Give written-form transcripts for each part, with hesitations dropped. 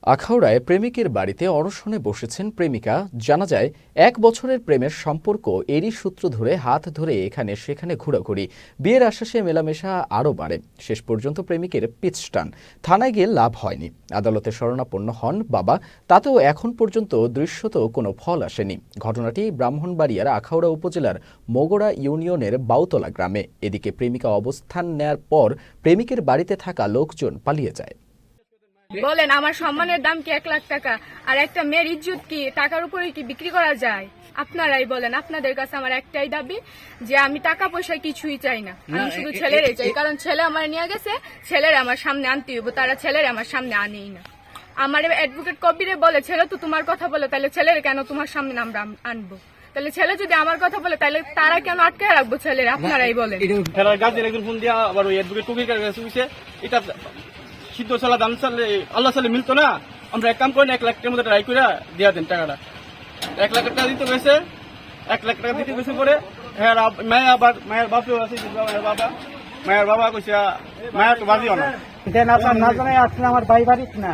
আখাউড়ায় প্রেমিকের বাড়িতে অনশনে বসেছেন প্রেমিকা। জানা যায় ১ বছরের প্রেমের সম্পর্ক, এরই সূত্র ধরে হাত ধরে এখানে সেখানে ঘোরাঘুরি, বিয়ের আশ্বাসে মেলামেশা আরও বাড়ে। শেষ পর্যন্ত প্রেমিকের পিছটান। থানায় গিয়ে লাভ হয়নি, আদালতে শরণাপন্ন হন বাবা, তাতেও এখন পর্যন্ত দৃশ্যত কোনো ফল আসেনি। ঘটনাটি ব্রাহ্মণবাড়িয়ার আখাউড়া উপজেলার মোগড়া ইউনিয়নের বাউতলা গ্রামে। এদিকে প্রেমিকা অবস্থান নেয়ার পর প্রেমিকের বাড়িতে থাকা লোকজন পালিয়ে যায়। বলেন, আমার সম্মানের দাম কি 1 লাখ টাকা? আর একটা মেয়ের ইজ্জত কি টাকার উপরে কি বিক্রি করা যায়? আপনারাই বলেন। আপনাদের কাছে আমার একটাই দাবি যে আমি টাকা পয়সা কিছুই চাই না, আমি শুধু ছেলেরই চাই। কারণ ছেলে আমার নিয়ে গেছে, ছেলের আমার সামনে আনতে হইব, তারা ছেলের আমার সামনে আনেই না। আমার অ্যাডভোকেট কবিরে বলে, ছেলে তো তোমার কথা বলে, তাহলে ছেলের কেন তোমার সামনে আমরা আনবো? তাহলে ছেলে যদি আমার কথা বলে, তাহলে তারা কেন আটকে রাখবো ছেলের? আপনারাই বলেন। সিদ্ধ চালা দাম চালে আল্লাহ চালে মিলতো না। আমরা এক কাম করি না, 1 লাখ টাকার মধ্যে ট্রাই করে দিয়া দেন টাকাটা। 1 লাখ টাকা দিতে গেছে, 1 লাখ টাকা দিতে গেছে পরে হ্যাঁ মায়ের আবার মায়ের বাপেও আছে, মায়ের বাবা কইছে মায়ের তো বাজিও না। আপনার না জানাই আসলে আমার ভাই বাড়ির না,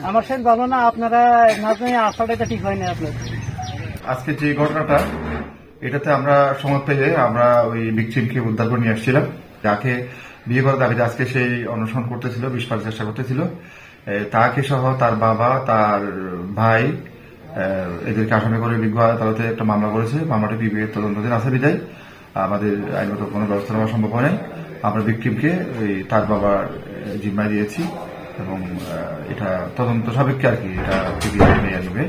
আমার সেন ভালো না, আপনারা না জানাই আসাটা এটা ঠিক হয় না। আপনার আজকে যে ঘটনাটা, এটাতে আমরা সংবাদ পেয়ে আমরা ওই ভিকটিমকে উদ্ধার করে নিয়ে আসছিলাম, যাকে বিয়ে করার দাবিতে আজকে সেই অনশন করতেছিল, বিষ পাওয়ার চেষ্টা করতেছিল। তাকে সহ তার বাবা, তার ভাই, এদেরকে আসামি করে বিজ্ঞ আদালতে একটা মামলা করেছে। মামলাটি বিবেক তদন্তাধীন আছে বিদায় আমাদের আইনগত কোনো ব্যবস্থা নেওয়া সম্ভব হয় নাই। আমরা ভিকটিমকে তার বাবার জিম্মায় দিয়েছি এবং এটা তদন্ত সাপেক্ষে আর কি এটা আসবে।